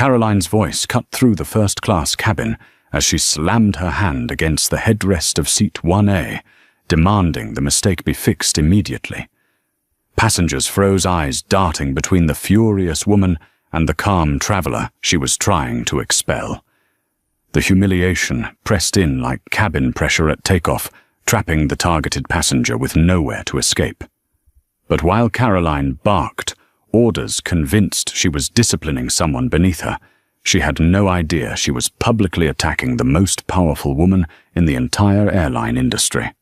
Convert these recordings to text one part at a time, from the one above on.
Caroline's voice cut through the first-class cabin as she slammed her hand against the headrest of seat 1A, demanding the mistake be fixed immediately. Passengers froze, eyes darting between the furious woman and the calm traveler she was trying to expel. The humiliation pressed in like cabin pressure at takeoff, trapping the targeted passenger with nowhere to escape. But while Caroline barked, orders convinced she was disciplining someone beneath her, she had no idea she was publicly attacking the most powerful woman in the entire airline industry.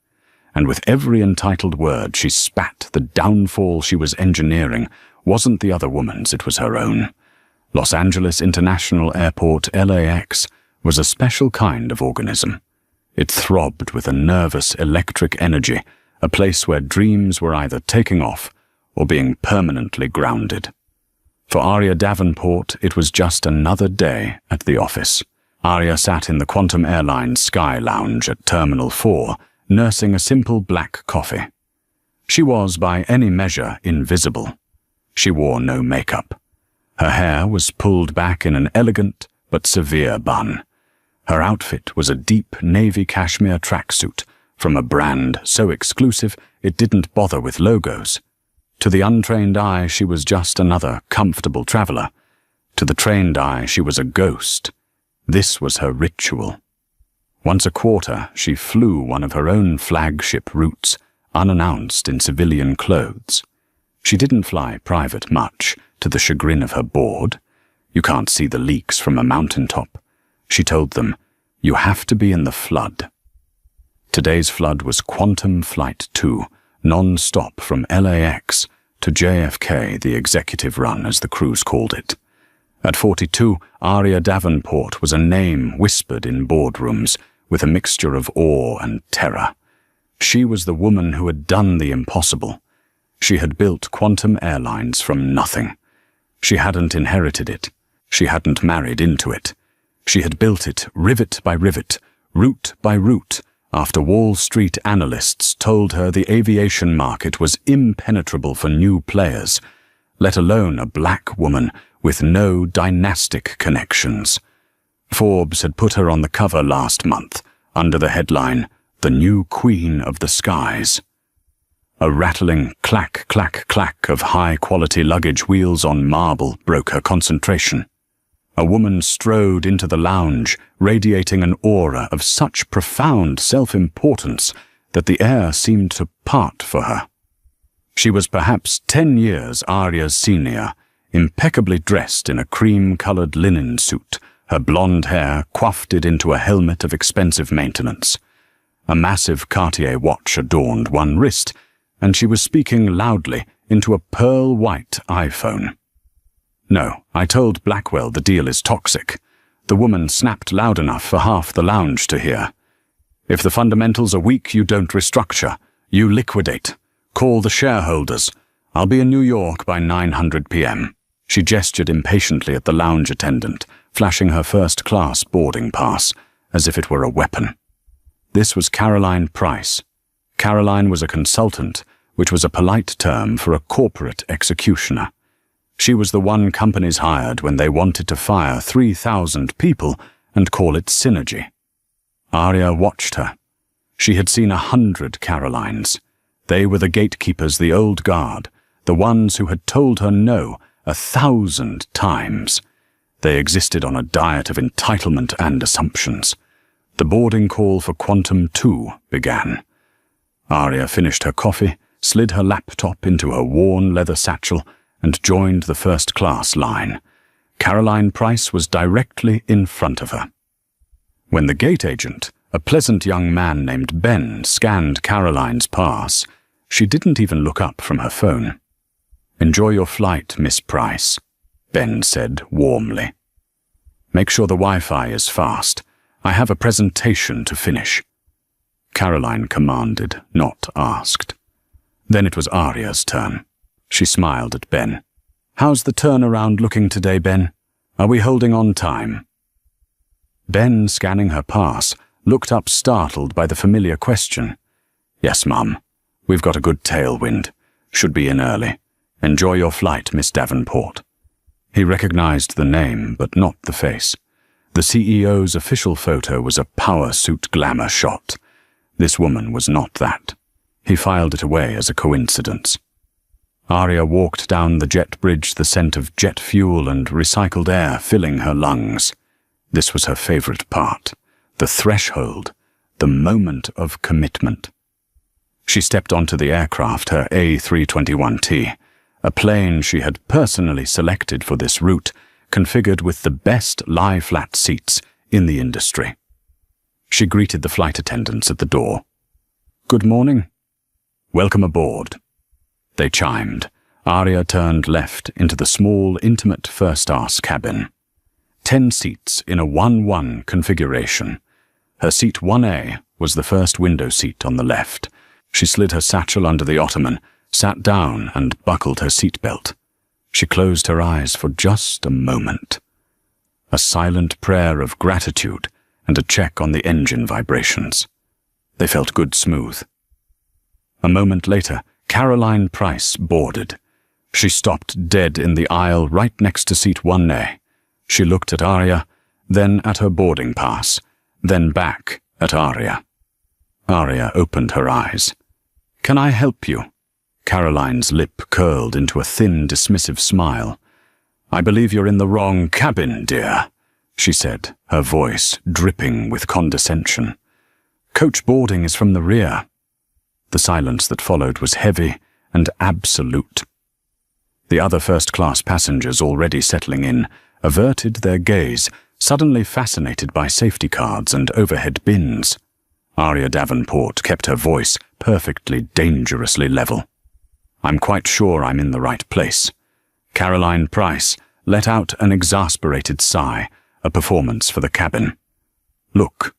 And with every entitled word she spat, the downfall she was engineering wasn't the other woman's, it was her own. Los Angeles International Airport, LAX, was a special kind of organism. It throbbed with a nervous electric energy, a place where dreams were either taking off or being permanently grounded. For Aria Davenport, it was just another day at the office. Aria sat in the Quantum Airlines Sky Lounge at Terminal 4, nursing a simple black coffee. She was, by any measure, invisible. She wore no makeup. Her hair was pulled back in an elegant but severe bun. Her outfit was a deep navy cashmere tracksuit from a brand so exclusive it didn't bother with logos. To the untrained eye, she was just another comfortable traveler. To the trained eye, she was a ghost. This was her ritual. Once a quarter, she flew one of her own flagship routes, unannounced in civilian clothes. She didn't fly private much, to the chagrin of her board. You can't see the leaks from a mountaintop. She told them, you have to be in the flood. Today's flood was Quantum Flight 2, non-stop from LAX to JFK, the executive run as the crews called it. At 42, Aria Davenport was a name whispered in boardrooms with a mixture of awe and terror. She was the woman who had done the impossible. She had built Quantum Airlines from nothing. She hadn't inherited it. She hadn't married into it. She had built it rivet by rivet, route by route, after Wall Street analysts told her the aviation market was impenetrable for new players, let alone a black woman with no dynastic connections. Forbes had put her on the cover last month, under the headline, "The New Queen of the Skies." A rattling clack, clack, clack of high-quality luggage wheels on marble broke her concentration. A woman strode into the lounge, radiating an aura of such profound self-importance that the air seemed to part for her. She was perhaps 10 years Aria's senior, impeccably dressed in a cream-colored linen suit, her blonde hair coiffed into a helmet of expensive maintenance. A massive Cartier watch adorned one wrist, and she was speaking loudly into a pearl-white iPhone. "No, I told Blackwell the deal is toxic." The woman snapped loud enough for half the lounge to hear. "If the fundamentals are weak, you don't restructure. You liquidate. Call the shareholders. I'll be in New York by 900 p.m. She gestured impatiently at the lounge attendant, flashing her first-class boarding pass, as if it were a weapon. This was Caroline Price. Caroline was a consultant, which was a polite term for a corporate executioner. She was the one companies hired when they wanted to fire 3,000 people and call it synergy. Aria watched her. She had seen 100 Carolines. They were the gatekeepers, the old guard, the ones who had told her no 1,000 times. They existed on a diet of entitlement and assumptions. The boarding call for Quantum 2 began. Aria finished her coffee, slid her laptop into her worn leather satchel, and joined the first-class line. Caroline Price was directly in front of her. When the gate agent, a pleasant young man named Ben, scanned Caroline's pass, she didn't even look up from her phone. "Enjoy your flight, Miss Price," Ben said warmly. "Make sure the Wi-Fi is fast. I have a presentation to finish." Caroline commanded, not asked. Then it was Aria's turn. She smiled at Ben. "How's the turnaround looking today, Ben? Are we holding on time?" Ben, scanning her pass, looked up startled by the familiar question. "Yes, Mum. We've got a good tailwind. Should be in early. Enjoy your flight, Miss Davenport." He recognized the name, but not the face. The CEO's official photo was a power suit glamour shot. This woman was not that. He filed it away as a coincidence. Arya walked down the jet bridge, the scent of jet fuel and recycled air filling her lungs. This was her favorite part, the threshold, the moment of commitment. She stepped onto the aircraft, her A321T, a plane she had personally selected for this route, configured with the best lie-flat seats in the industry. She greeted the flight attendants at the door. "Good morning." "Welcome aboard." They chimed. Arya turned left into the small, intimate first-class cabin. 10 seats in a 1-1 configuration. Her seat 1A was the first window seat on the left. She slid her satchel under the ottoman, sat down and buckled her seatbelt. She closed her eyes for just a moment. A silent prayer of gratitude and a check on the engine vibrations. They felt good smooth. A moment later, Caroline Price boarded. She stopped dead in the aisle right next to seat 1A. She looked at Arya, then at her boarding pass, then back at Arya. Arya opened her eyes. "Can I help you?" Caroline's lip curled into a thin, dismissive smile. "I believe you're in the wrong cabin, dear," she said, her voice dripping with condescension. "Coach boarding is from the rear." The silence that followed was heavy and absolute. The other first-class passengers, already settling in, averted their gaze, suddenly fascinated by safety cards and overhead bins. Arya Davenport kept her voice perfectly, dangerously level. "I'm quite sure I'm in the right place." Caroline Price let out an exasperated sigh, a performance for the cabin. "Look,"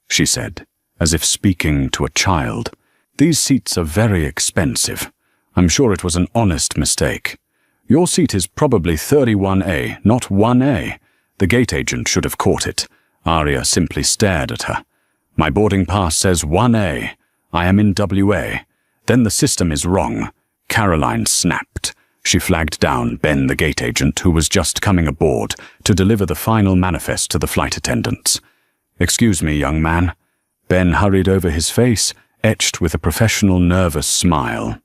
she said, as if speaking to a child, "these seats are very expensive. I'm sure it was an honest mistake. Your seat is probably 31A, not 1A. The gate agent should have caught it." Arya simply stared at her. "My boarding pass says 1A. I am in WA. Then the system is wrong." Caroline snapped. She flagged down Ben, the gate agent, who was just coming aboard to deliver the final manifest to the flight attendants. "Excuse me, young man." Ben hurried over his face, etched with a professional, nervous smile.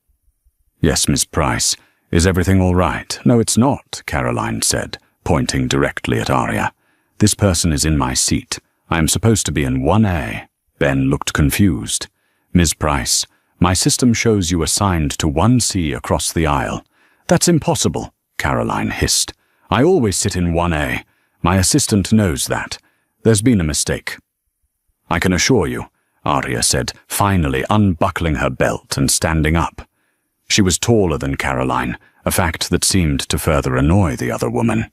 "Yes, Miss Price. Is everything all right?" "No, it's not," Caroline said, pointing directly at Arya. "This person is in my seat. I am supposed to be in 1A. Ben looked confused. "Ms. Price, my system shows you assigned to 1C across the aisle." "That's impossible," Caroline hissed. "I always sit in 1A. My assistant knows that. There's been a mistake." "I can assure you," Arya said, finally unbuckling her belt and standing up. She was taller than Caroline, a fact that seemed to further annoy the other woman.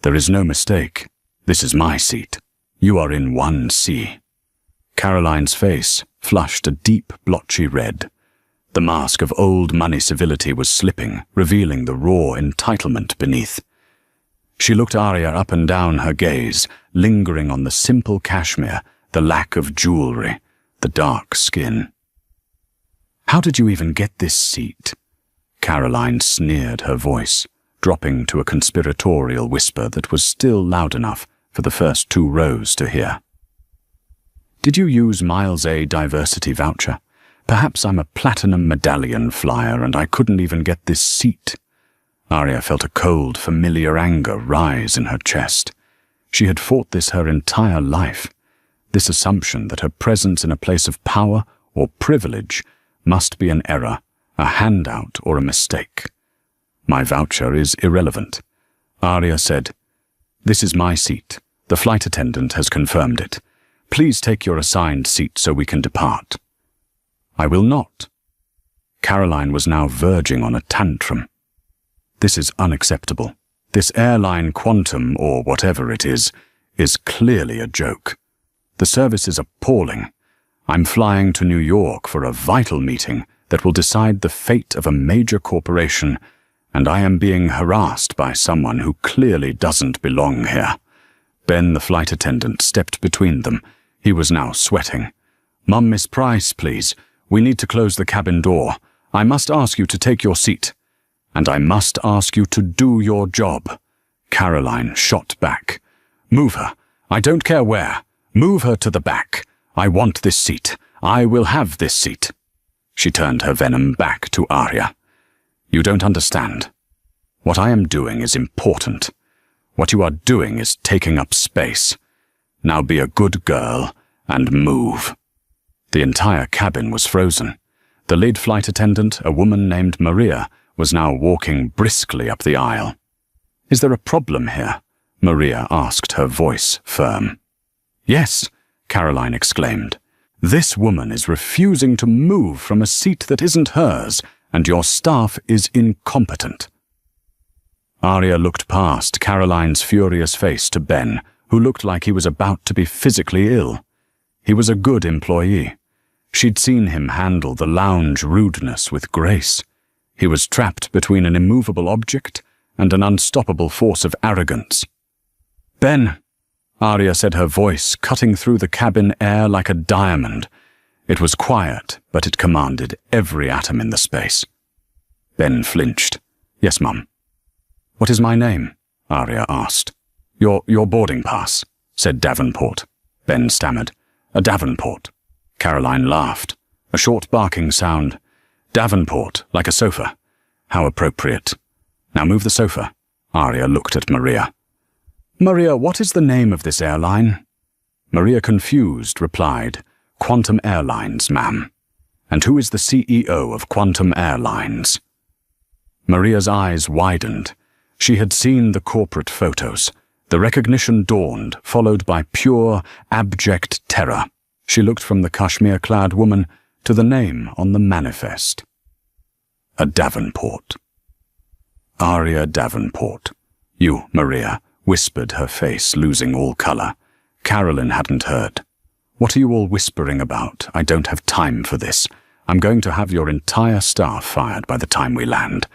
"There is no mistake. This is my seat. You are in 1C. Caroline's face flushed a deep, blotchy red. The mask of old money civility was slipping, revealing the raw entitlement beneath. She looked Arya up and down, her gaze lingering on the simple cashmere, the lack of jewelry, the dark skin. "How did you even get this seat?" Caroline sneered, her voice dropping to a conspiratorial whisper that was still loud enough for the first 2 rows to hear. "Did you use Miles A diversity voucher? Perhaps I'm a platinum medallion flyer and I couldn't even get this seat." Arya felt a cold, familiar anger rise in her chest. She had fought this her entire life. This assumption that her presence in a place of power or privilege must be an error, a handout, or a mistake. "My voucher is irrelevant." Arya said, "This is my seat. The flight attendant has confirmed it. Please take your assigned seat so we can depart." "I will not." Caroline was now verging on a tantrum. "This is unacceptable. This airline quantum, or whatever it is clearly a joke. The service is appalling. I'm flying to New York for a vital meeting that will decide the fate of a major corporation, and I am being harassed by someone who clearly doesn't belong here." Ben, the flight attendant, stepped between them. He was now sweating. "Mum, Miss Price, please. We need to close the cabin door. I must ask you to take your seat. And I must ask you to do your job." Caroline shot back. "Move her. I don't care where. Move her to the back. I want this seat. I will have this seat." She turned her venom back to Arya. "You don't understand. What I am doing is important. What you are doing is taking up space. Now be a good girl and move." The entire cabin was frozen. The lead flight attendant, a woman named Maria, was now walking briskly up the aisle. "Is there a problem here?" Maria asked, her voice firm. "Yes," Caroline exclaimed. "This woman is refusing to move from a seat that isn't hers, and your staff is incompetent." Arya looked past Caroline's furious face to Ben, who looked like he was about to be physically ill. He was a good employee. She'd seen him handle the lounge rudeness with grace. He was trapped between an immovable object and an unstoppable force of arrogance. "Ben," Arya said, her voice cutting through the cabin air like a diamond. It was quiet, but it commanded every atom in the space. Ben flinched. "Yes, Mum." "What is my name?" Arya asked. Your boarding pass," said Davenport. Ben stammered. "A Davenport." Caroline laughed. A short barking sound. "Davenport, like a sofa. How appropriate. Now move the sofa." Arya looked at Maria. "Maria, what is the name of this airline?" Maria, confused, replied, "Quantum Airlines, ma'am." "And who is the CEO of Quantum Airlines?" Maria's eyes widened. She had seen the corporate photos. The recognition dawned, followed by pure, abject terror. She looked from the cashmere-clad woman to the name on the manifest. A Davenport. "Arya Davenport. You, Maria," whispered, her face losing all color. Carolyn hadn't heard. "What are you all whispering about? I don't have time for this. I'm going to have your entire staff fired by the time we land.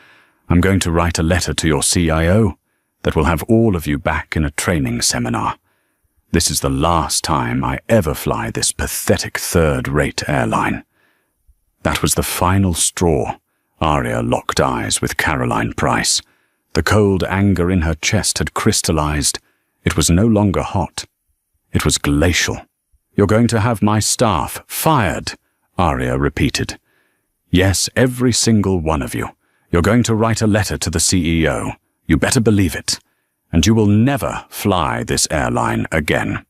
I'm going to write a letter to your CIO that will have all of you back in a training seminar. This is the last time I ever fly this pathetic third-rate airline." That was the final straw. Arya locked eyes with Caroline Price. The cold anger in her chest had crystallized. It was no longer hot. It was glacial. "You're going to have my staff fired," Arya repeated. "Yes, every single one of you. You're going to write a letter to the CEO. You better believe it. And you will never fly this airline again."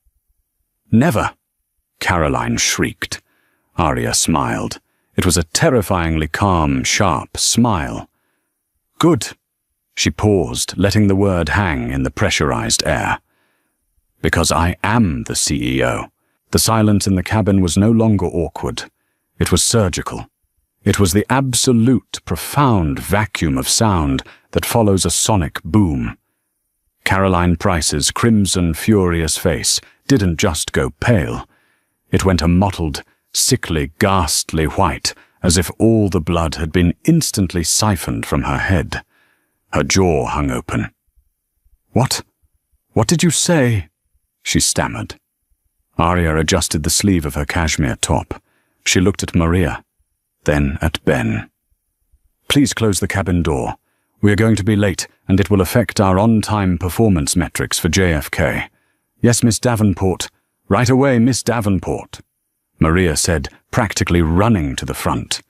"Never," Caroline shrieked. Arya smiled. It was a terrifyingly calm, sharp smile. "Good." She paused, letting the word hang in the pressurized air. "Because I am the CEO." The silence in the cabin was no longer awkward. It was surgical. It was the absolute, profound vacuum of sound that follows a sonic boom. Caroline Price's crimson, furious face didn't just go pale. It went a mottled, sickly, ghastly white, as if all the blood had been instantly siphoned from her head. Her jaw hung open. What did you say?" she stammered. Arya adjusted the sleeve of her cashmere top. She looked at Maria, then at Ben. "Please close the cabin door. We are going to be late, and it will affect our on-time performance metrics for JFK. Yes, Miss Davenport. Right away, Miss Davenport," Maria said, practically running to the front.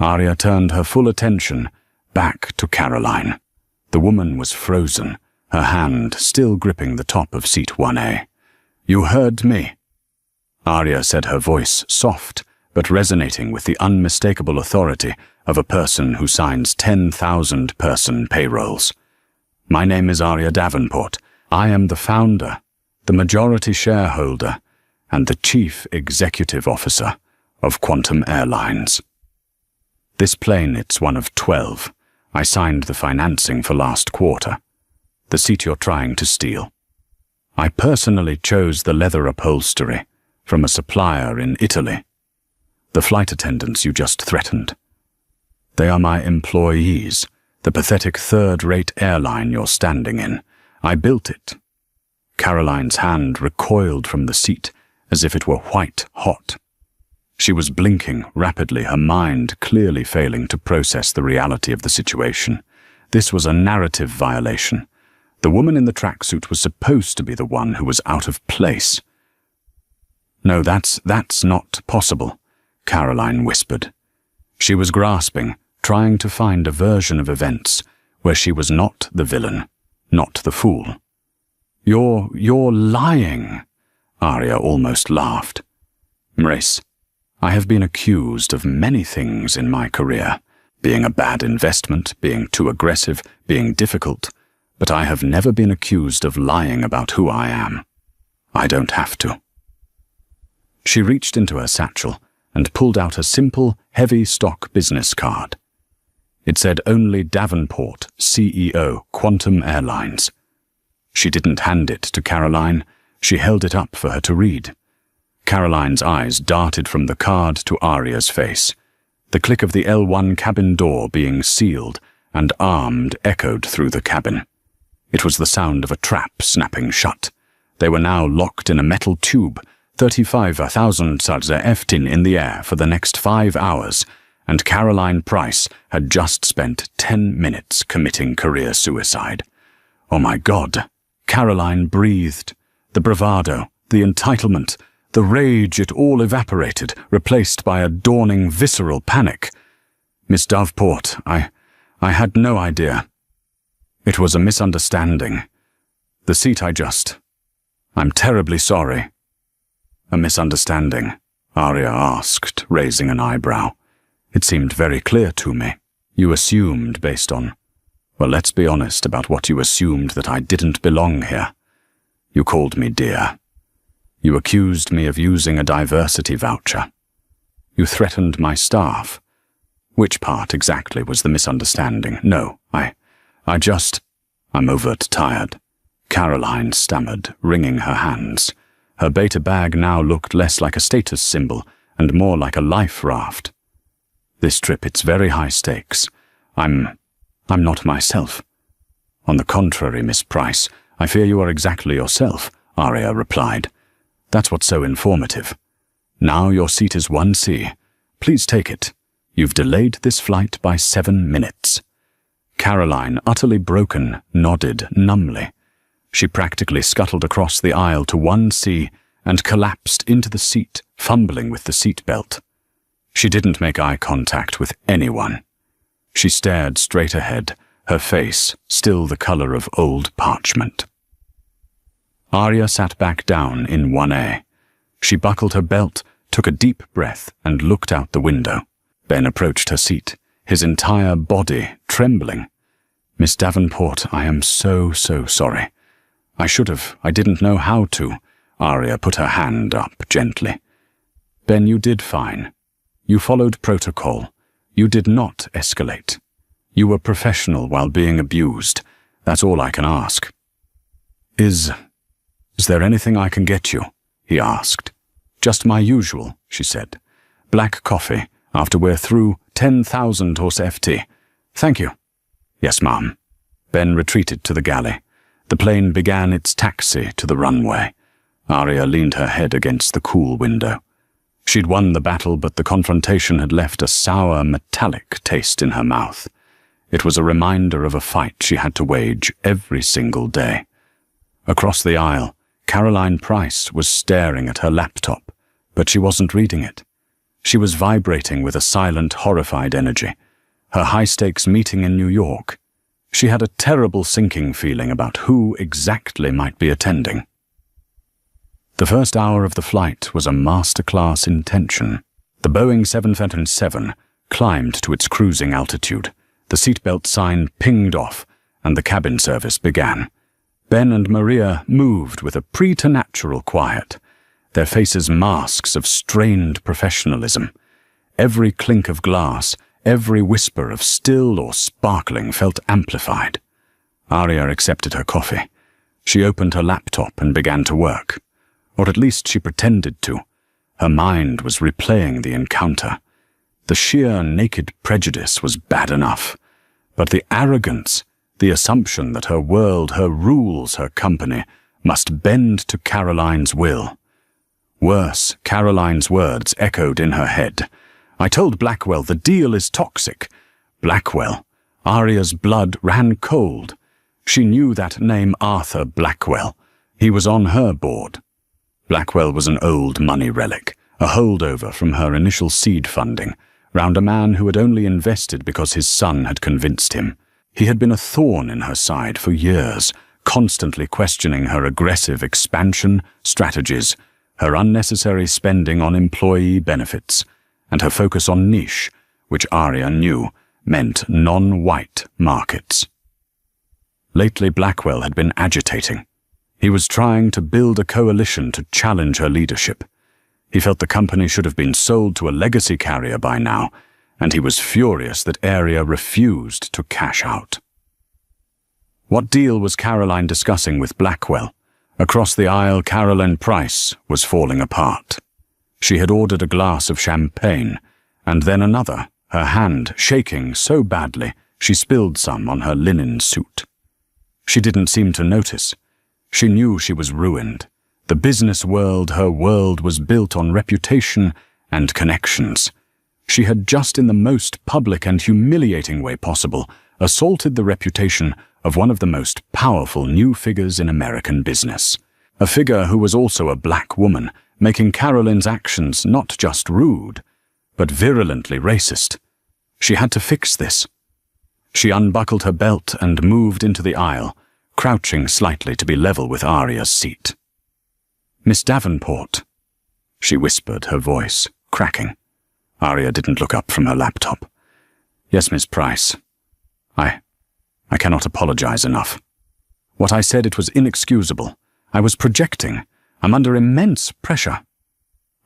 Arya turned her full attention back to Caroline. The woman was frozen, her hand still gripping the top of seat 1A. "You heard me," Arya said, her voice soft, but resonating with the unmistakable authority of a person who signs 10,000-person payrolls. "My name is Arya Davenport. I am the founder, the majority shareholder, and the chief executive officer of Quantum Airlines. This plane, it's one of 12. I signed the financing for last quarter. The seat you're trying to steal. I personally chose the leather upholstery from a supplier in Italy. The flight attendants you just threatened. They are my employees, the pathetic third-rate airline you're standing in. I built it." Caroline's hand recoiled from the seat as if it were white hot. She was blinking rapidly, her mind clearly failing to process the reality of the situation. This was a narrative violation. The woman in the tracksuit was supposed to be the one who was out of place. "No, that's not possible," Caroline whispered. She was grasping, trying to find a version of events where she was not the villain, not the fool. You're lying," Arya almost laughed. "Maurice, I have been accused of many things in my career, being a bad investment, being too aggressive, being difficult, but I have never been accused of lying about who I am. I don't have to." She reached into her satchel and pulled out a simple, heavy stock business card. It said only Davenport, CEO, Quantum Airlines. She didn't hand it to Caroline, she held it up for her to read. Caroline's eyes darted from the card to Arya's face. The click of the L1 cabin door being sealed and armed echoed through the cabin. It was the sound of a trap snapping shut. They were now locked in a metal tube, 35,000 Eftin in the air for the next 5 hours, and Caroline Price had just spent 10 minutes committing career suicide. Oh my God! Caroline breathed. The bravado, the entitlement, the rage, it all evaporated, replaced by a dawning visceral panic. "Miss Davenport, I had no idea. It was a misunderstanding. The seat I'm terribly sorry." "A misunderstanding?" Arya asked, raising an eyebrow. "It seemed very clear to me. You assumed based on... Well, let's be honest about what you assumed, that I didn't belong here. You called me dear. You accused me of using a diversity voucher. You threatened my staff. Which part exactly was the misunderstanding? No, I'm overtired." Caroline stammered, wringing her hands. Her beta bag now looked less like a status symbol and more like a life raft. "This trip, it's very high stakes. I'm not myself." "On the contrary, Miss Price, I fear you are exactly yourself," Arya replied. "That's what's so informative. Now your seat is 1C. Please take it. You've delayed this flight by 7 minutes." Caroline, utterly broken, nodded numbly. She practically scuttled across the aisle to 1C and collapsed into the seat, fumbling with the seat belt. She didn't make eye contact with anyone. She stared straight ahead, her face still the color of old parchment. Arya sat back down in 1A. She buckled her belt, took a deep breath, and looked out the window. Ben approached her seat, his entire body trembling. "Miss Davenport, I am so sorry. I didn't know how to." Arya put her hand up gently. "Ben, you did fine. You followed protocol. You did not escalate. You were professional while being abused. That's all I can ask." Is there anything I can get you?" he asked. "Just my usual," she said. "Black coffee, after we're through, 10,000 horse FT. Thank you." "Yes, ma'am." Ben retreated to the galley. The plane began its taxi to the runway. Arya leaned her head against the cool window. She'd won the battle, but the confrontation had left a sour, metallic taste in her mouth. It was a reminder of a fight she had to wage every single day. Across the aisle, Caroline Price was staring at her laptop, but she wasn't reading it. She was vibrating with a silent, horrified energy. Her high-stakes meeting in New York. She had a terrible sinking feeling about who exactly might be attending. The first hour of the flight was a masterclass in tension. The Boeing 737 climbed to its cruising altitude. The seatbelt sign pinged off, and the cabin service began. Ben and Maria moved with a preternatural quiet, their faces masks of strained professionalism. Every clink of glass, every whisper of still or sparkling felt amplified. Arya accepted her coffee. She opened her laptop and began to work. Or at least she pretended to. Her mind was replaying the encounter. The sheer naked prejudice was bad enough, but the arrogance, the assumption that her world, her rules, her company, must bend to Caroline's will. Worse, Caroline's words echoed in her head. "I told Blackwell the deal is toxic." Blackwell. Arya's blood ran cold. She knew that name, Arthur Blackwell. He was on her board. Blackwell was an old money relic, a holdover from her initial seed funding, round a man who had only invested because his son had convinced him. He had been a thorn in her side for years, constantly questioning her aggressive expansion strategies, her unnecessary spending on employee benefits, and her focus on niche, which Arya knew meant non-white markets. Lately, Blackwell had been agitating. He was trying to build a coalition to challenge her leadership. He felt the company should have been sold to a legacy carrier by now, and he was furious that Arya refused to cash out. What deal was Caroline discussing with Blackwell? Across the aisle, Caroline Price was falling apart. She had ordered a glass of champagne, and then another, her hand shaking so badly she spilled some on her linen suit. She didn't seem to notice. She knew she was ruined. The business world, her world, was built on reputation and connections. She had just in the most public and humiliating way possible assaulted the reputation of one of the most powerful new figures in American business. A figure who was also a black woman, making Caroline's actions not just rude, but virulently racist. She had to fix this. She unbuckled her belt and moved into the aisle, crouching slightly to be level with Arya's seat. "Miss Davenport," she whispered, her voice cracking. Arya didn't look up from her laptop. "Yes, Miss Price. I cannot apologize enough. What I said, it was inexcusable. I was projecting. I'm under immense pressure."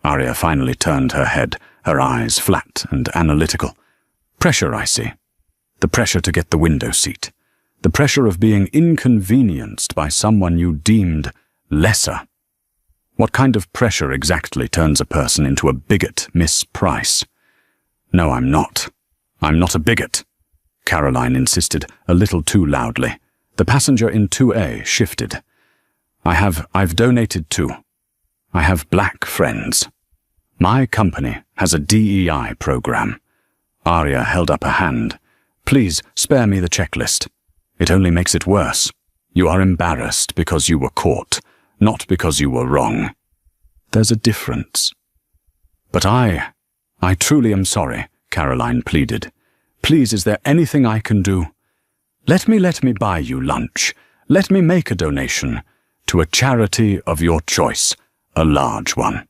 Arya finally turned her head, her eyes flat and analytical. "Pressure, I see. The pressure to get the window seat. The pressure of being inconvenienced by someone you deemed lesser. What kind of pressure exactly turns a person into a bigot, Miss Price?" "No, I'm not. I'm not a bigot," Caroline insisted, a little too loudly. The passenger in 2A shifted. I've donated too. I have black friends. My company has a DEI program." Arya held up a hand. "Please spare me the checklist. It only makes it worse. You are embarrassed because you were caught, not because you were wrong. There's a difference." "But I truly am sorry," Caroline pleaded. "Please, is there anything I can do? Let me buy you lunch. Let me make a donation to a charity of your choice, a large one."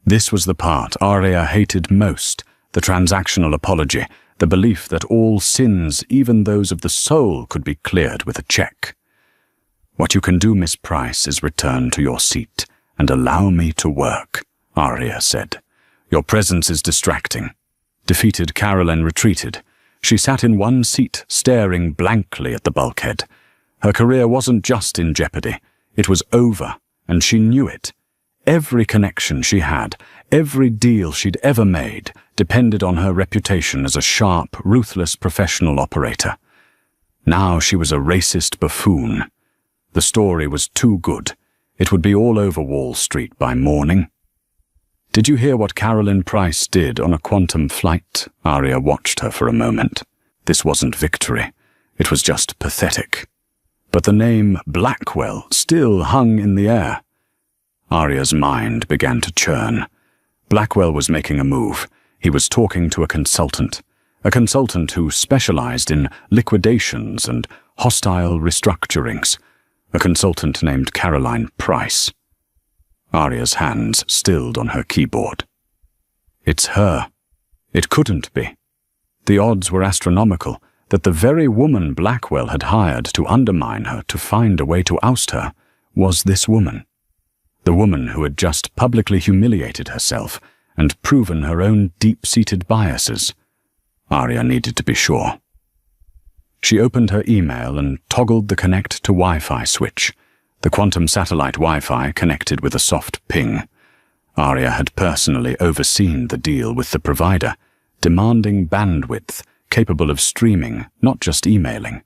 This was the part Arya hated most, the transactional apology, the belief that all sins, even those of the soul, could be cleared with a check. "What you can do, Miss Price, is return to your seat and allow me to work," Arya said. "Your presence is distracting." Defeated, Caroline retreated. She sat in one seat, staring blankly at the bulkhead. Her career wasn't just in jeopardy. It was over, and she knew it. Every connection she had, every deal she'd ever made, depended on her reputation as a sharp, ruthless professional operator. Now she was a racist buffoon. The story was too good. It would be all over Wall Street by morning. "Did you hear what Caroline Price did on a quantum flight?" Arya watched her for a moment. This wasn't victory. It was just pathetic. But the name Blackwell still hung in the air. Arya's mind began to churn. Blackwell was making a move. He was talking to a consultant who specialized in liquidations and hostile restructurings, a consultant named Caroline Price. Arya's hands stilled on her keyboard. It's her. It couldn't be. The odds were astronomical that the very woman Blackwell had hired to undermine her, to find a way to oust her, was this woman. The woman who had just publicly humiliated herself and proven her own deep-seated biases. Arya needed to be sure. She opened her email and toggled the connect to Wi-Fi switch. The quantum satellite Wi-Fi connected with a soft ping. Arya had personally overseen the deal with the provider, demanding bandwidth capable of streaming, not just emailing.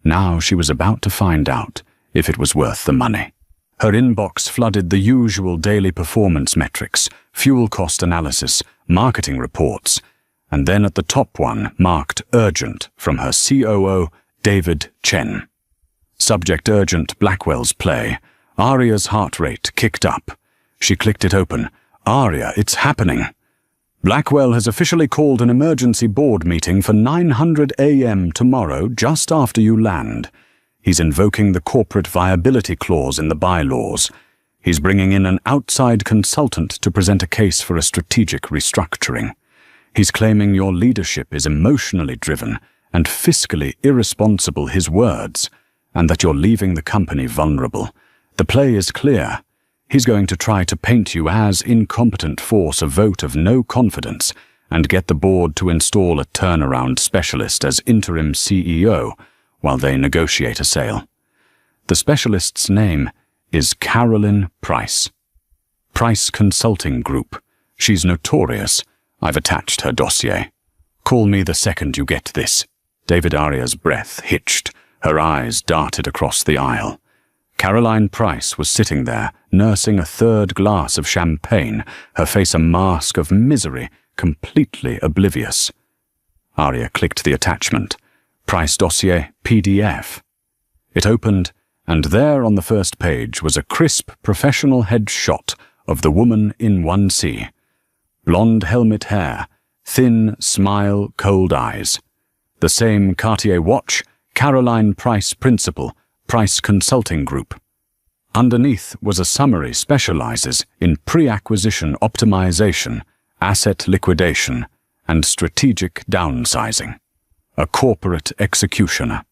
Now she was about to find out if it was worth the money. Her inbox flooded the usual daily performance metrics, fuel cost analysis, marketing reports, and then at the top one marked urgent from her COO, David Chen. Subject urgent Blackwell's play. Aria's heart rate kicked up. She clicked it open. Aria, it's happening. Blackwell has officially called an emergency board meeting for 900 a.m. tomorrow, just after you land. He's invoking the corporate viability clause in the bylaws. He's bringing in an outside consultant to present a case for a strategic restructuring. He's claiming your leadership is emotionally driven and fiscally irresponsible, his words, and that you're leaving the company vulnerable. The play is clear. He's going to try to paint you as incompetent, force a vote of no confidence, and get the board to install a turnaround specialist as interim CEO while they negotiate a sale. The specialist's name is Caroline Price. Price Consulting Group. She's notorious. I've attached her dossier. Call me the second you get this. David Aria's breath hitched. Her eyes darted across the aisle. Caroline Price was sitting there, nursing a third glass of champagne, her face a mask of misery, completely oblivious. Aria clicked the attachment. Price dossier PDF. It opened, and there on the first page was a crisp professional headshot of the woman in 1C. Blonde helmet hair, thin smile, cold eyes. The same Cartier watch, Caroline Price Principal, Price Consulting Group. Underneath was a summary specializes in pre-acquisition optimization, asset liquidation, and strategic downsizing. A corporate executioner.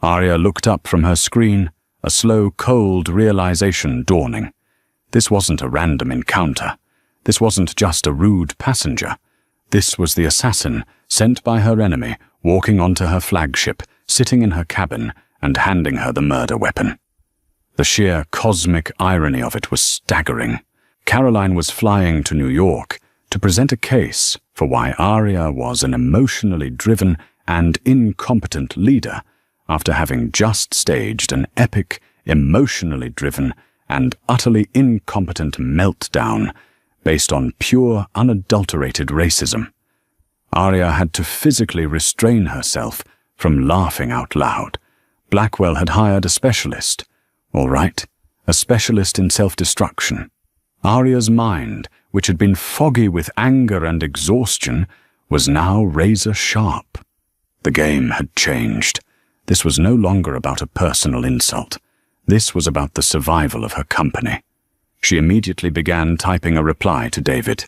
Aria looked up from her screen, a slow, cold realization dawning. This wasn't a random encounter. This wasn't just a rude passenger. This was the assassin sent by her enemy, walking onto her flagship, sitting in her cabin, and handing her the murder weapon. The sheer cosmic irony of it was staggering. Caroline was flying to New York to present a case for why Aria was an emotionally driven and incompetent leader after having just staged an epic, emotionally driven and utterly incompetent meltdown based on pure, unadulterated racism. Aria had to physically restrain herself from laughing out loud. Blackwell had hired a specialist. All right, a specialist in self-destruction. Aria's mind, which had been foggy with anger and exhaustion, was now razor-sharp. The game had changed. This was no longer about a personal insult. This was about the survival of her company. She immediately began typing a reply to David.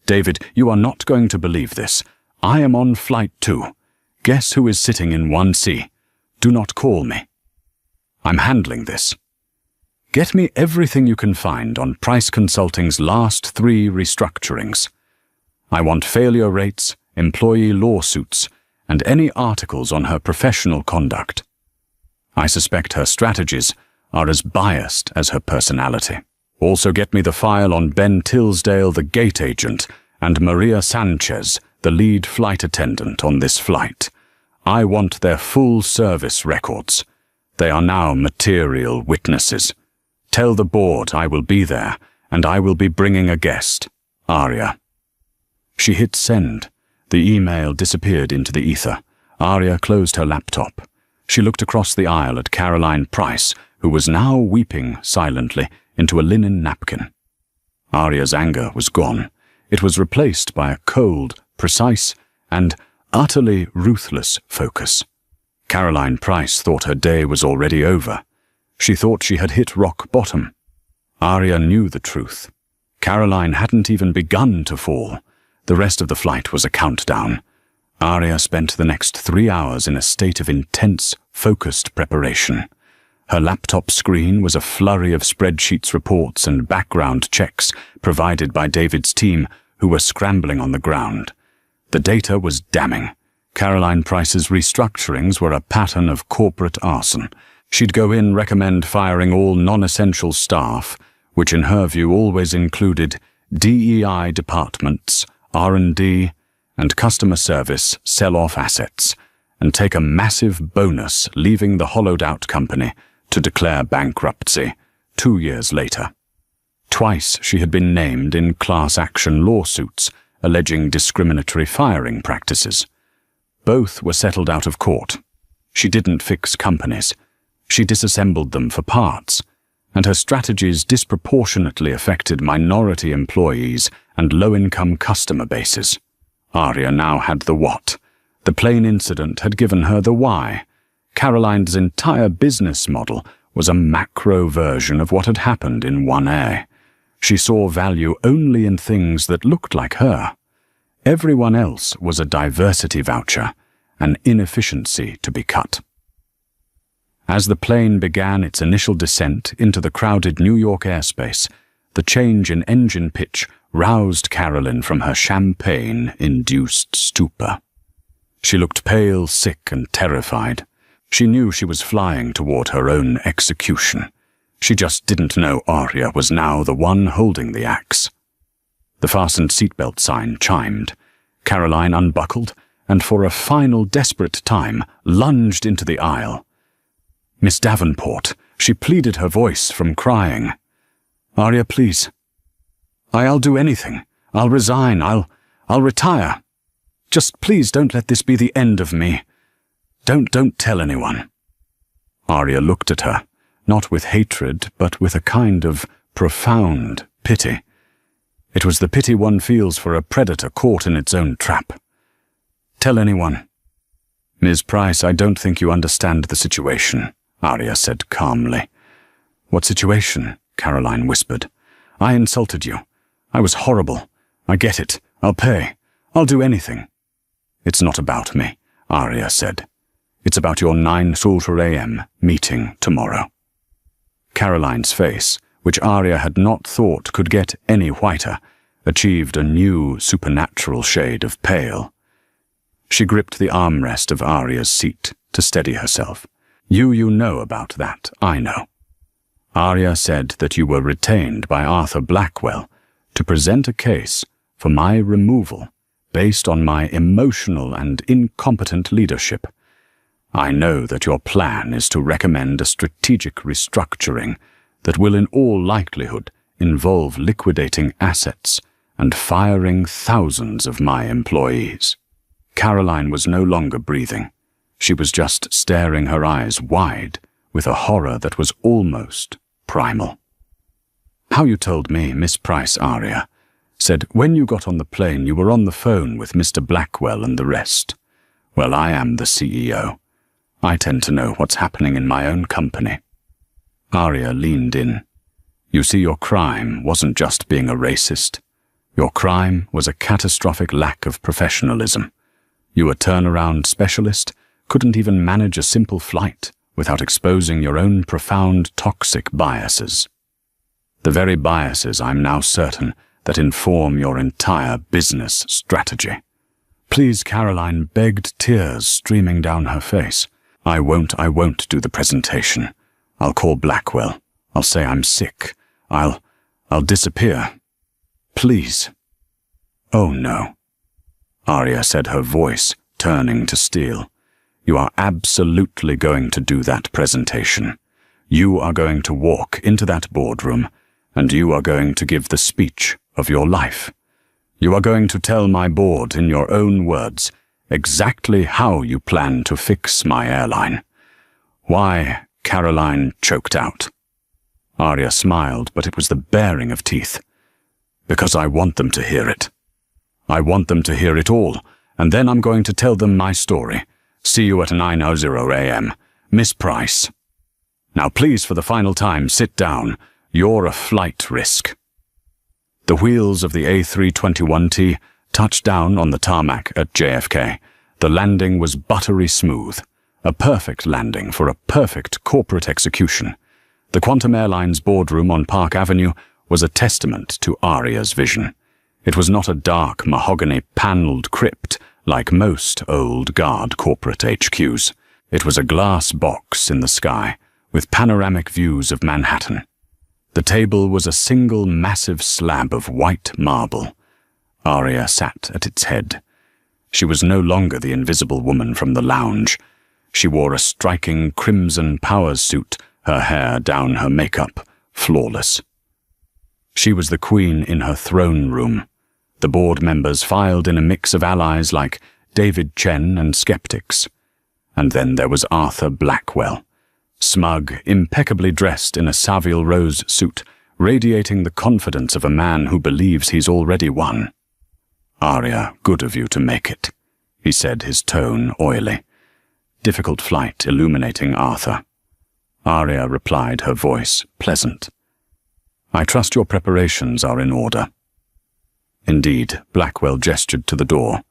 David, you are not going to believe this. I am on flight 2. Guess who is sitting in 1C? Do not call me. I'm handling this. Get me everything you can find on Price Consulting's last 3 restructurings. I want failure rates, employee lawsuits, and any articles on her professional conduct. I suspect her strategies are as biased as her personality. Also get me the file on Ben Tilsdale, the gate agent, and Maria Sanchez, the lead flight attendant on this flight. I want their full service records. They are now material witnesses. Tell the board I will be there, and I will be bringing a guest. Aria. She hit send. The email disappeared into the ether. Aria closed her laptop. She looked across the aisle at Caroline Price, who was now weeping silently into a linen napkin. Aria's anger was gone. It was replaced by a cold, precise, and utterly ruthless focus. Caroline Price thought her day was already over. She thought she had hit rock bottom. Aria knew the truth. Caroline hadn't even begun to fall. The rest of the flight was a countdown. Aria spent the next 3 hours in a state of intense, focused preparation. Her laptop screen was a flurry of spreadsheets, reports, and background checks provided by David's team, who were scrambling on the ground. The data was damning. Caroline Price's restructurings were a pattern of corporate arson. She'd go in, recommend firing all non-essential staff, which in her view always included DEI departments, R&D, and customer service, sell off assets, and take a massive bonus, leaving the hollowed-out company to declare bankruptcy 2 years later. Twice she had been named in class action lawsuits alleging discriminatory firing practices. Both were settled out of court. She didn't fix companies. she disassembled them for parts, and her strategies disproportionately affected minority employees and low-income customer bases. Arya now had the what. The plane incident had given her the why. Caroline's entire business model was a macro version of what had happened in 1A. She saw value only in things that looked like her. Everyone else was a diversity voucher, an inefficiency to be cut. As the plane began its initial descent into the crowded New York airspace, the change in engine pitch roused Caroline from her champagne-induced stupor. She looked pale, sick, and terrified. She knew she was flying toward her own execution. She just didn't know Arya was now the one holding the axe. The fastened seatbelt sign chimed. Caroline unbuckled, and for a final desperate time lunged into the aisle. Miss Davenport, she pleaded, her voice from crying. Arya, please. I'll do anything. I'll resign. I'll retire. Just please don't let this be the end of me. Don't tell anyone. Arya looked at her, not with hatred, but with a kind of profound pity. It was the pity one feels for a predator caught in its own trap. Tell anyone. Ms. Price, I don't think you understand the situation, Arya said calmly. What situation? Caroline whispered. I insulted you. I was horrible. I get it. I'll pay. I'll do anything. It's not about me, Arya said. It's about your 9:30 a.m. meeting tomorrow. Caroline's face, which Arya had not thought could get any whiter, achieved a new supernatural shade of pale. She gripped the armrest of Arya's seat to steady herself. You know about that, I know. Arya said that you were retained by Arthur Blackwell to present a case for my removal based on my emotional and incompetent leadership. I know that your plan is to recommend a strategic restructuring that will in all likelihood involve liquidating assets and firing thousands of my employees. Caroline was no longer breathing. She was just staring her eyes wide with a horror that was almost primal. How you told me, Miss Price, Arya, said when you got on the plane you were on the phone with Mr. Blackwell and the rest. Well, I am the CEO. I tend to know what's happening in my own company. Arya leaned in. You see, your crime wasn't just being a racist. Your crime was a catastrophic lack of professionalism. You, a turnaround specialist, couldn't even manage a simple flight without exposing your own profound toxic biases. The very biases, I'm now certain, that inform your entire business strategy. Please, Caroline begged, tears streaming down her face. I won't do the presentation. I'll call Blackwell. I'll say I'm sick. I'll disappear. Please. Oh no. Arya said, her voice turning to steel. You are absolutely going to do that presentation. You are going to walk into that boardroom, and you are going to give the speech of your life. You are going to tell my board in your own words exactly how you plan to fix my airline. Why? Caroline choked out. Arya smiled, but it was the baring of teeth. Because I want them to hear it. I want them to hear it all, and then I'm going to tell them my story. See you at 9:00 a.m. Miss Price. Now please, for the final time, sit down. You're a flight risk. The wheels of the A321T touched down on the tarmac at JFK. The landing was buttery smooth. A perfect landing for a perfect corporate execution. The Quantum Airlines boardroom on Park Avenue was a testament to Arya's vision. It was not a dark, mahogany-paneled crypt like most old guard corporate HQs. It was a glass box in the sky with panoramic views of Manhattan. The table was a single massive slab of white marble. Arya sat at its head. She was no longer the invisible woman from the lounge. She wore a striking crimson power suit, her hair down her makeup, flawless. She was the queen in her throne room. The board members filed in a mix of allies like David Chen and skeptics. And then there was Arthur Blackwell, smug, impeccably dressed in a Savile Rose suit, radiating the confidence of a man who believes he's already won. "Arya, good of you to make it," he said, his tone oily. Difficult flight illuminating Arthur. Arya replied, her voice pleasant. "I trust your preparations are in order." Indeed, Blackwell gestured to the door.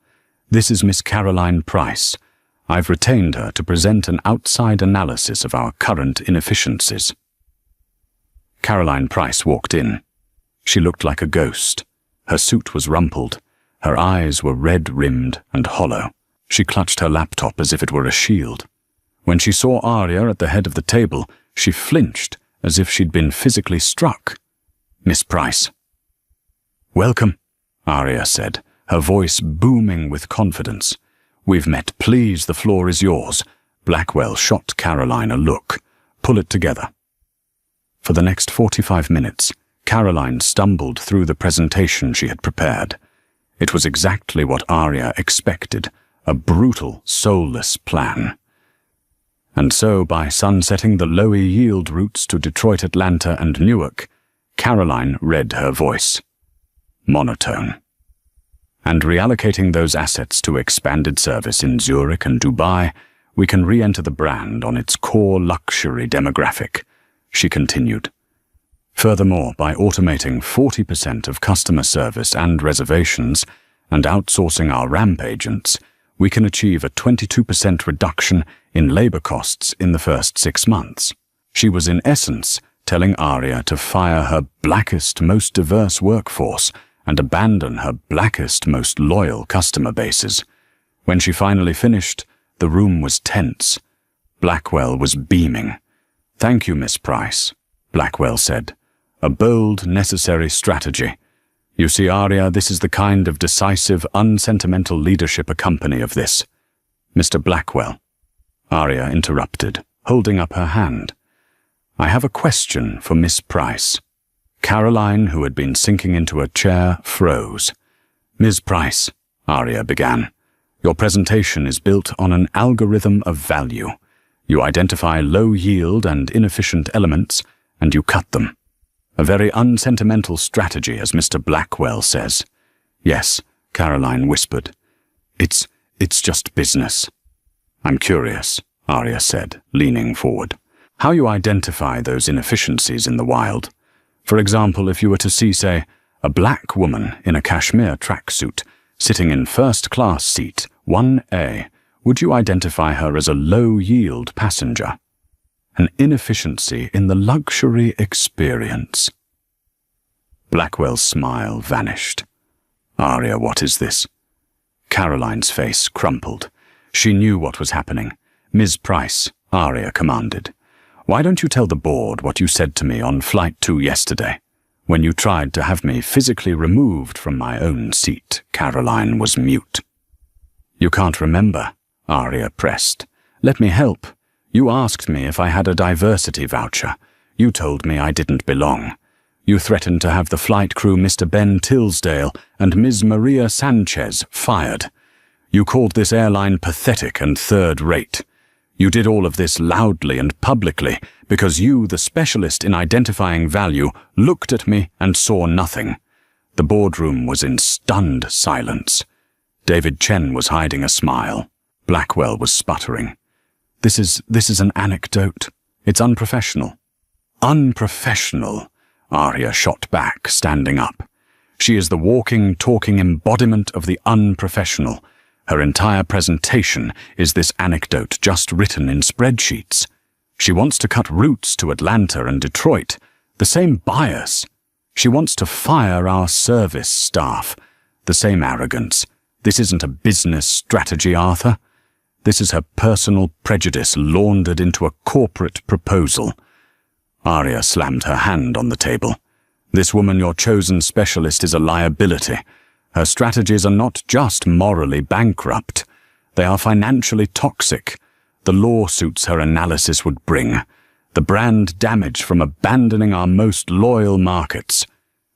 "This is Miss Caroline Price. I've retained her to present an outside analysis of our current inefficiencies." Caroline Price walked in. She looked like a ghost. Her suit was rumpled. Her eyes were red-rimmed and hollow. She clutched her laptop as if it were a shield. When she saw Arya at the head of the table, she flinched as if she'd been physically struck. "Miss Price." "Welcome," Arya said, her voice booming with confidence. "We've met. Please, the floor is yours." Blackwell shot Caroline a look. "Pull it together." For the next 45 minutes, Caroline stumbled through the presentation she had prepared. It was exactly what Arya expected, a brutal, soulless plan. And so, by sunsetting the low-yield routes to Detroit, Atlanta, and Newark, Caroline read her voice. Monotone. And reallocating those assets to expanded service in Zurich and Dubai, we can re-enter the brand on its core luxury demographic, she continued. Furthermore, by automating 40% of customer service and reservations and outsourcing our ramp agents, we can achieve a 22% reduction in labor costs in the first 6 months. She was in essence telling Arya to fire her blackest, most diverse workforce and abandon her blackest, most loyal customer bases. When she finally finished, the room was tense. Blackwell was beaming. "Thank you, Miss Price," Blackwell said. "A bold, necessary strategy. You see, Arya, this is the kind of decisive, unsentimental leadership a company of this." "Mr. Blackwell," Arya interrupted, holding up her hand. "I have a question for Miss Price." Caroline, who had been sinking into a chair, froze. "Ms. Price," Arya began, "your presentation is built on an algorithm of value. You identify low-yield and inefficient elements, and you cut them. A very unsentimental strategy, as Mr. Blackwell says." "Yes," Caroline whispered. It's just business." "I'm curious," Arya said, leaning forward, "how you identify those inefficiencies in the wild. For example, if you were to see, say, a black woman in a cashmere tracksuit sitting in first-class seat 1A, would you identify her as a low-yield passenger? An inefficiency in the luxury experience." Blackwell's smile vanished. "Arya, what is this?" Caroline's face crumpled. She knew what was happening. "Ms. Price," Arya commanded, "why don't you tell the board what you said to me on Flight 2 yesterday, when you tried to have me physically removed from my own seat?" Caroline was mute. "You can't remember," Arya pressed. "Let me help. You asked me if I had a diversity voucher. You told me I didn't belong. You threatened to have the flight crew Mr. Ben Tilsdale and Ms. Maria Sanchez fired. You called this airline pathetic and third-rate. You did all of this loudly and publicly because you, the specialist in identifying value, looked at me and saw nothing." The boardroom was in stunned silence. David Chen was hiding a smile. Blackwell was sputtering. This is an anecdote. It's unprofessional." "Unprofessional," Arya shot back, standing up. "She is the walking, talking embodiment of the unprofessional. Her entire presentation is this anecdote just written in spreadsheets. She wants to cut routes to Atlanta and Detroit. The same bias. She wants to fire our service staff. The same arrogance. This isn't a business strategy, Arthur. This is her personal prejudice laundered into a corporate proposal." Arya slammed her hand on the table. "This woman, your chosen specialist, is a liability. Her strategies are not just morally bankrupt. They are financially toxic. The lawsuits her analysis would bring. The brand damage from abandoning our most loyal markets.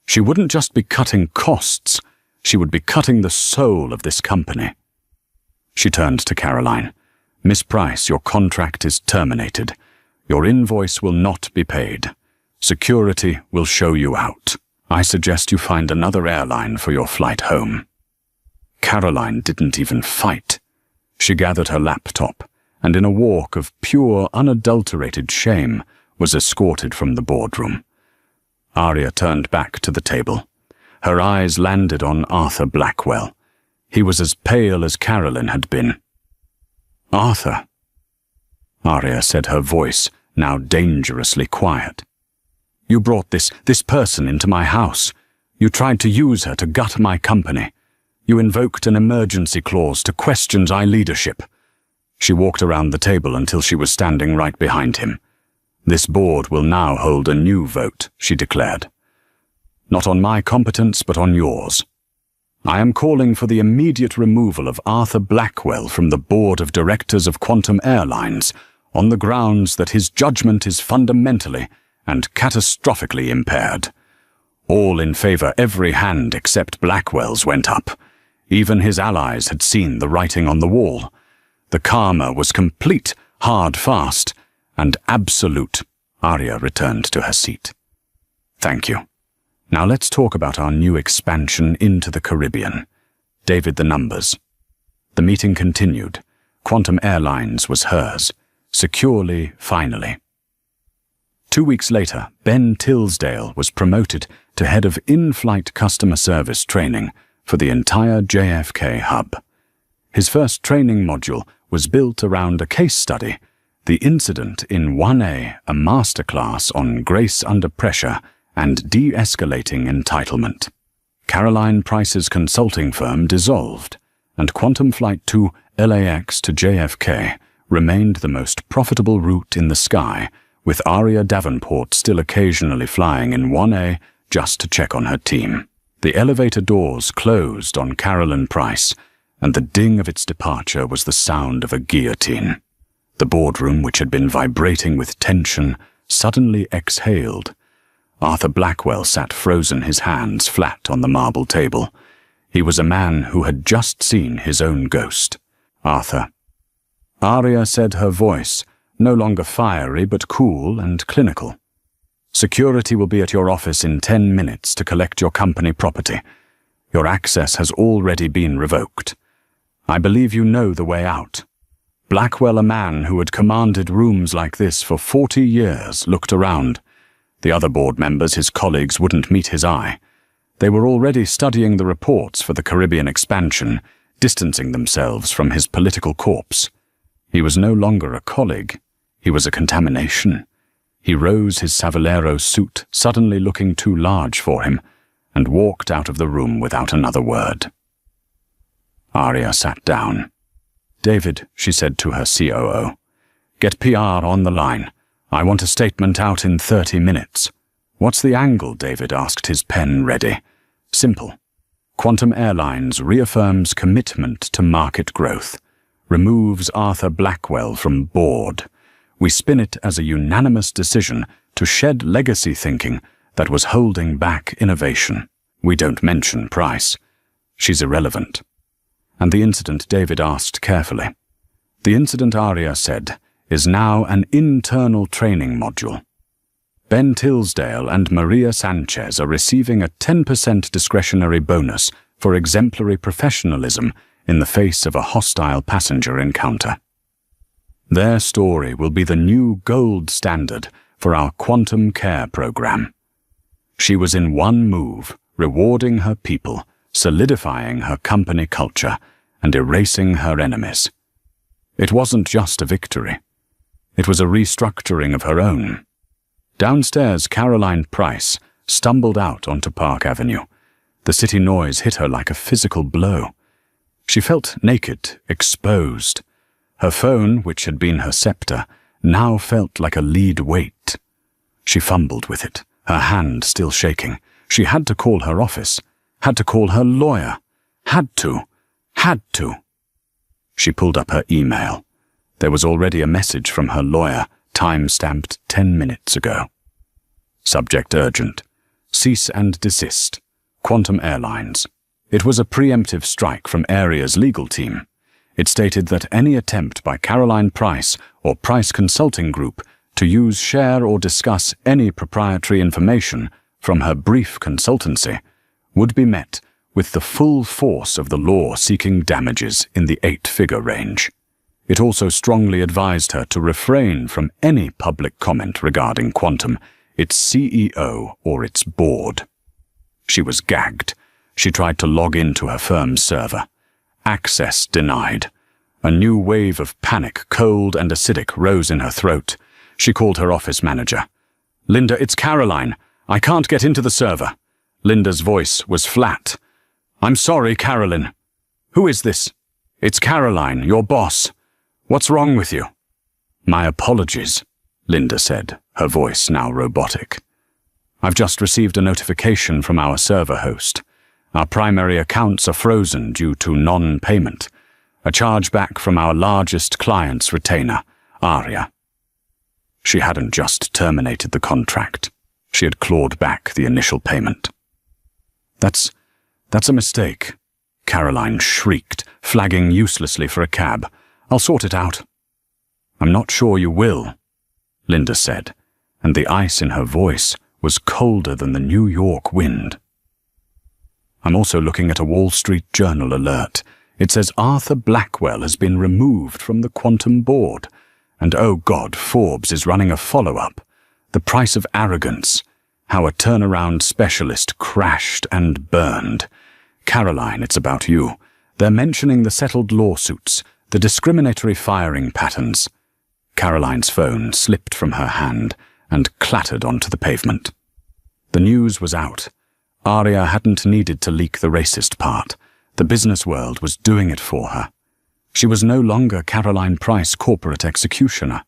She wouldn't just be cutting costs. She would be cutting the soul of this company." She turned to Caroline. "Miss Price, your contract is terminated. Your invoice will not be paid. Security will show you out. I suggest you find another airline for your flight home." Caroline didn't even fight. She gathered her laptop, and in a walk of pure, unadulterated shame, was escorted from the boardroom. Arya turned back to the table. Her eyes landed on Arthur Blackwell. He was as pale as Carolyn had been. "Arthur," Arya said, her voice now dangerously quiet. "You brought this person into my house. You tried to use her to gut my company. You invoked an emergency clause to question my leadership." She walked around the table until she was standing right behind him. "This board will now hold a new vote," she declared. "Not on my competence, but on yours. I am calling for the immediate removal of Arthur Blackwell from the board of directors of Quantum Airlines on the grounds that his judgment is fundamentally and catastrophically impaired." All in favor, every hand except Blackwell's went up. Even his allies had seen the writing on the wall. The karma was complete, hard, fast, and absolute. Arya returned to her seat. "Thank you. Now let's talk about our new expansion into the Caribbean." David the numbers. The meeting continued. Quantum Airlines was hers. Securely, finally. 2 weeks later, Ben Tilsdale was promoted to head of in-flight customer service training for the entire JFK hub. His first training module was built around a case study, the incident in 1A, a masterclass on grace under pressure and de-escalating entitlement. Caroline Price's consulting firm dissolved, and Quantum Flight 2 LAX to JFK remained the most profitable route in the sky, with Arya Davenport still occasionally flying in 1A just to check on her team. The elevator doors closed on Caroline Price, and the ding of its departure was the sound of a guillotine. The boardroom, which had been vibrating with tension, suddenly exhaled. Arthur Blackwell sat frozen, his hands flat on the marble table. He was a man who had just seen his own ghost. "Arthur." Arya said, her voice no longer fiery but cool and clinical. "Security will be at your office in 10 minutes to collect your company property. Your access has already been revoked. I believe you know the way out." Blackwell, a man who had commanded rooms like this for 40 years, looked around. The other board members, his colleagues, wouldn't meet his eye. They were already studying the reports for the Caribbean expansion, distancing themselves from his political corpse. He was no longer a colleague. He was a contamination. He rose his Savallero suit, suddenly looking too large for him, and walked out of the room without another word. Arya sat down. "David," she said to her COO, "get PR on the line. I want a statement out in 30 minutes. "What's the angle?" David asked, his pen ready. "Simple. Quantum Airlines reaffirms commitment to market growth, removes Arthur Blackwell from board. We spin it as a unanimous decision to shed legacy thinking that was holding back innovation. We don't mention Price. She's irrelevant." And the incident, David asked carefully. "The incident," Arya said, "is now an internal training module. Ben Tilsdale and Maria Sanchez are receiving a 10% discretionary bonus for exemplary professionalism in the face of a hostile passenger encounter. Their story will be the new gold standard for our quantum care program. She was in one move, rewarding her people, solidifying her company culture, and erasing her enemies. It wasn't just a victory. It was a restructuring of her own." Downstairs, Caroline Price stumbled out onto Park Avenue. The city noise hit her like a physical blow. She felt naked, exposed. Her phone, which had been her scepter, now felt like a lead weight. She fumbled with it, her hand still shaking. She had to call her office, had to call her lawyer, had to. She pulled up her email. There was already a message from her lawyer, time-stamped 10 minutes ago. Subject urgent. Cease and desist. Quantum Airlines. It was a preemptive strike from Area's legal team. It stated that any attempt by Caroline Price or Price Consulting Group to use, share, or discuss any proprietary information from her brief consultancy would be met with the full force of the law seeking damages in the 8-figure range. It also strongly advised her to refrain from any public comment regarding Quantum, its CEO, or its board. She was gagged. She tried to log into her firm's server. Access denied. A new wave of panic, cold and acidic, rose in her throat. She called her office manager. "Linda, it's Caroline. I can't get into the server." Linda's voice was flat. "I'm sorry, Carolyn." "Who is this?" "It's Caroline, your boss. What's wrong with you?" "My apologies," Linda said, her voice now robotic. "I've just received a notification from our server host. Our primary accounts are frozen due to non-payment. A chargeback from our largest client's retainer, Aria." She hadn't just terminated the contract. She had clawed back the initial payment. That's a mistake," Caroline shrieked, flagging uselessly for a cab. "I'll sort it out." "I'm not sure you will," Linda said, and the ice in her voice was colder than the New York wind. "I'm also looking at a Wall Street Journal alert. It says Arthur Blackwell has been removed from the Quantum board. And oh God, Forbes is running a follow-up. The Price of Arrogance. How a turnaround specialist crashed and burned. Caroline, it's about you. They're mentioning the settled lawsuits, the discriminatory firing patterns." Caroline's phone slipped from her hand and clattered onto the pavement. The news was out. Aria hadn't needed to leak the racist part. The business world was doing it for her. She was no longer Caroline Price, corporate executioner.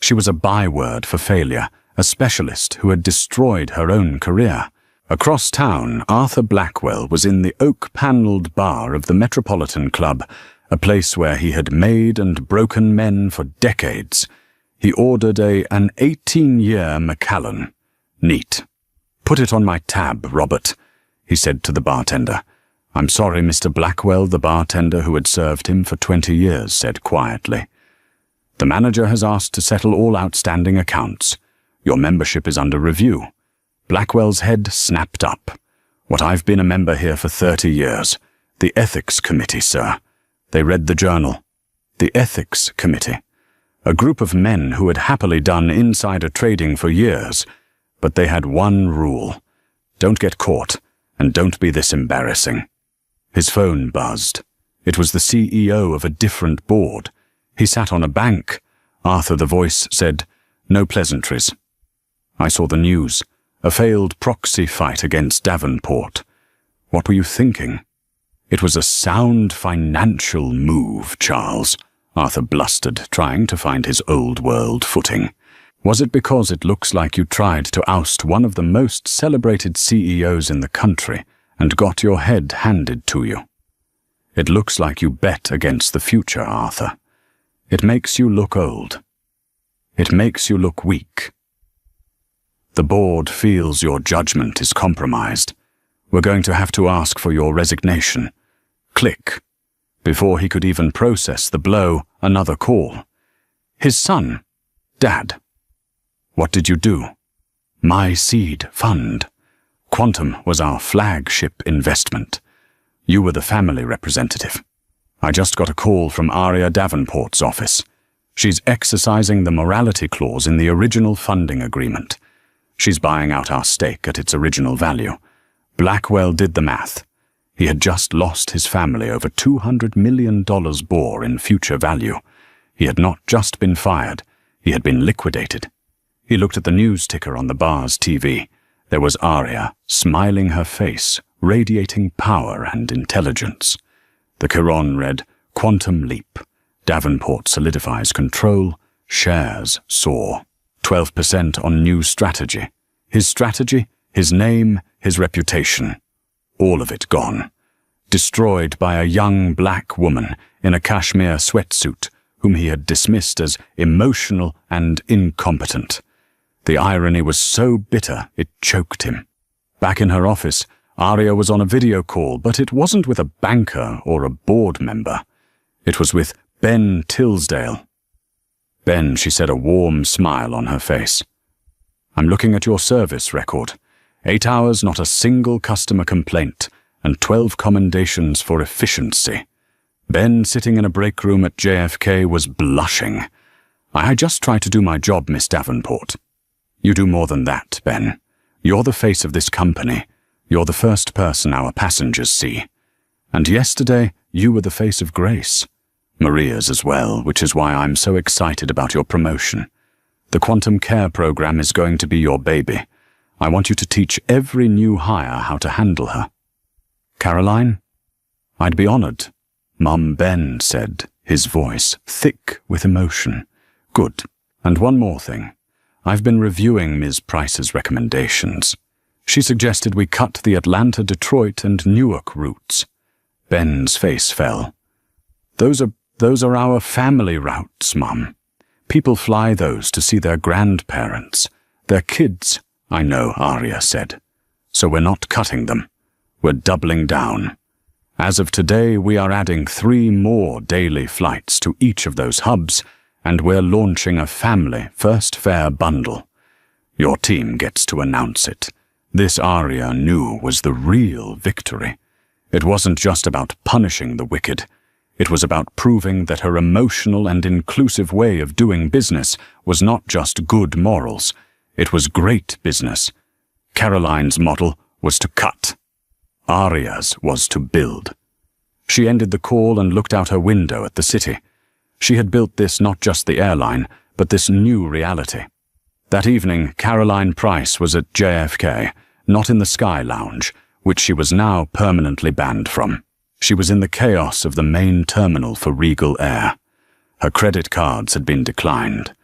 She was a byword for failure, a specialist who had destroyed her own career. Across town, Arthur Blackwell was in the oak-panelled bar of the Metropolitan Club, a place where he had made and broken men for decades. He ordered an 18-year Macallan. "Neat. Put it on my tab, Robert," he said to the bartender. "I'm sorry, Mr. Blackwell," the bartender who had served him for 20 years said quietly. "The manager has asked to settle all outstanding accounts. Your membership is under review." Blackwell's head snapped up. "What, I've been a member here for 30 years. The Ethics Committee, sir." They read the journal. The Ethics Committee. A group of men who had happily done insider trading for years, but they had one rule. Don't get caught, and don't be this embarrassing. His phone buzzed. It was the CEO of a different board. He sat on a bank. Arthur, the voice, said, "No pleasantries." "I saw the news. A failed proxy fight against Davenport. What were you thinking?" "It was a sound financial move, Charles," Arthur blustered, trying to find his old-world footing. "Was it because it looks like you tried to oust one of the most celebrated CEOs in the country and got your head handed to you? It looks like you bet against the future, Arthur. It makes you look old. It makes you look weak. The board feels your judgment is compromised. We're going to have to ask for your resignation." Click. Before he could even process the blow, another call. His son. "Dad." "What did you do?" "My seed fund. Quantum was our flagship investment. You were the family representative. I just got a call from Aria Davenport's office. She's exercising the morality clause in the original funding agreement. She's buying out our stake at its original value. Blackwell did the math. He had just lost his family over $200 million bore in future value. He had not just been fired, he had been liquidated. He looked at the news ticker on the bar's TV. There was Aria, smiling her face, radiating power and intelligence. The Chiron read, "Quantum leap. Davenport solidifies control. Shares soar. 12% on new strategy. His strategy, his name, his reputation. All of it gone. Destroyed by a young black woman in a cashmere sweatsuit whom he had dismissed as emotional and incompetent. The irony was so bitter it choked him. Back in her office, Aria was on a video call, but it wasn't with a banker or a board member. It was with Ben Tilsdale. Ben, she said, a warm smile on her face. I'm looking at your service record. 8 hours, not a single customer complaint, and 12 commendations for efficiency. Ben, sitting in a break room at JFK, was blushing. I just try to do my job, Miss Davenport. You do more than that, Ben. You're the face of this company. You're the first person our passengers see. And yesterday, you were the face of Grace. Maria's as well, which is why I'm so excited about your promotion. The Quantum Care program is going to be your baby. I want you to teach every new hire how to handle her. Caroline? I'd be honored, Mum, Ben said, his voice thick with emotion. Good. And one more thing. I've been reviewing Ms. Price's recommendations. She suggested we cut the Atlanta, Detroit, and Newark routes. Ben's face fell. Those are our family routes, Mum. People fly those to see their grandparents, their kids. I know, Arya said. So we're not cutting them. We're doubling down. As of today, we are adding 3 more daily flights to each of those hubs, and we're launching a family first fare bundle. Your team gets to announce it. This Arya knew was the real victory. It wasn't just about punishing the wicked. It was about proving that her emotional and inclusive way of doing business was not just good morals. It was great business. Caroline's model was to cut. Arya's was to build. She ended the call and looked out her window at the city. She had built this not just the airline, but this new reality. That evening, Caroline Price was at JFK, not in the Sky Lounge, which she was now permanently banned from. She was in the chaos of the main terminal for Regal Air. Her credit cards had been declined.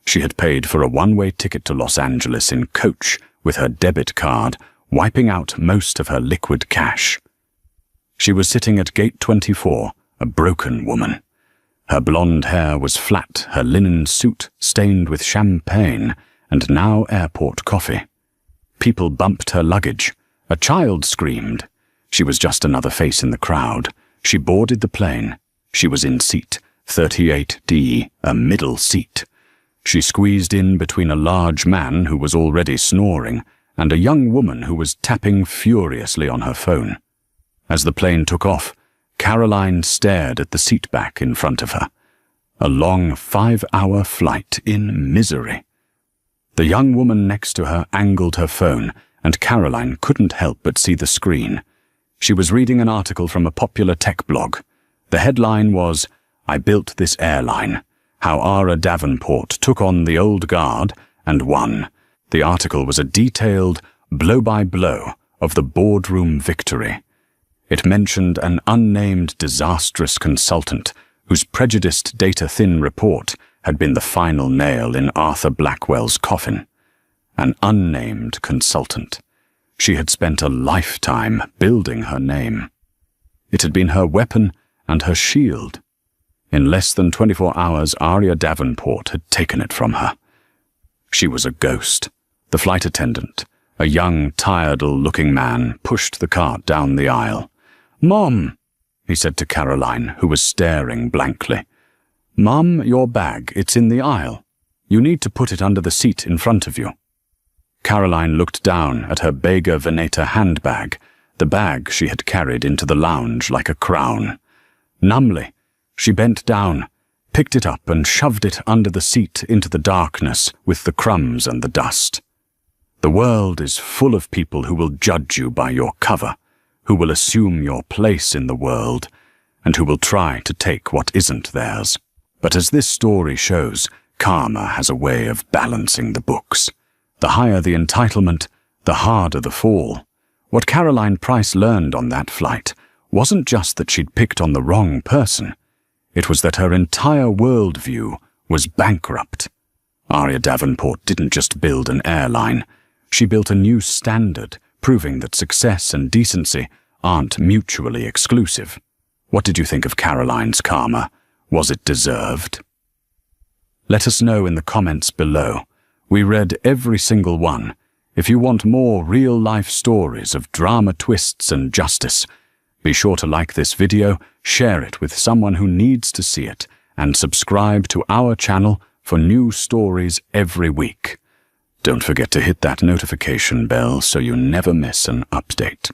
She had paid for a one-way ticket to Los Angeles in coach with her debit card, wiping out most of her liquid cash. She was sitting at gate 24, a broken woman. Her blonde hair was flat, her linen suit stained with champagne, and now airport coffee. People bumped her luggage. A child screamed. She was just another face in the crowd. She boarded the plane. She was in seat 38D, a middle seat. She squeezed in between a large man who was already snoring and a young woman who was tapping furiously on her phone. As the plane took off, Caroline stared at the seat back in front of her. A long 5-hour flight in misery. The young woman next to her angled her phone, and Caroline couldn't help but see the screen. She was reading an article from a popular tech blog. The headline was, "I built this airline. How Ara Davenport took on the old guard and won." The article was a detailed blow-by-blow of the boardroom victory. It mentioned an unnamed disastrous consultant whose prejudiced data-thin report had been the final nail in Arthur Blackwell's coffin. An unnamed consultant. She had spent a lifetime building her name. It had been her weapon and her shield. In less than 24 hours, Arya Davenport had taken it from her. She was a ghost. The flight attendant, a young, tired-looking man, pushed the cart down the aisle. "Mom," he said to Caroline, who was staring blankly. "Mom, your bag, it's in the aisle. You need to put it under the seat in front of you." Caroline looked down at her Bega Veneta handbag, the bag she had carried into the lounge like a crown. Numbly, she bent down, picked it up and shoved it under the seat into the darkness with the crumbs and the dust. The world is full of people who will judge you by your cover, who will assume your place in the world, and who will try to take what isn't theirs. But as this story shows, karma has a way of balancing the books. The higher the entitlement, the harder the fall. What Caroline Price learned on that flight wasn't just that she'd picked on the wrong person. It was that her entire worldview was bankrupt. Arya Davenport didn't just build an airline. She built a new standard, proving that success and decency aren't mutually exclusive. What did you think of Caroline's karma? Was it deserved? Let us know in the comments below. We read every single one. If you want more real-life stories of drama twists and justice, be sure to like this video, share it with someone who needs to see it, and subscribe to our channel for new stories every week. Don't forget to hit that notification bell so you never miss an update.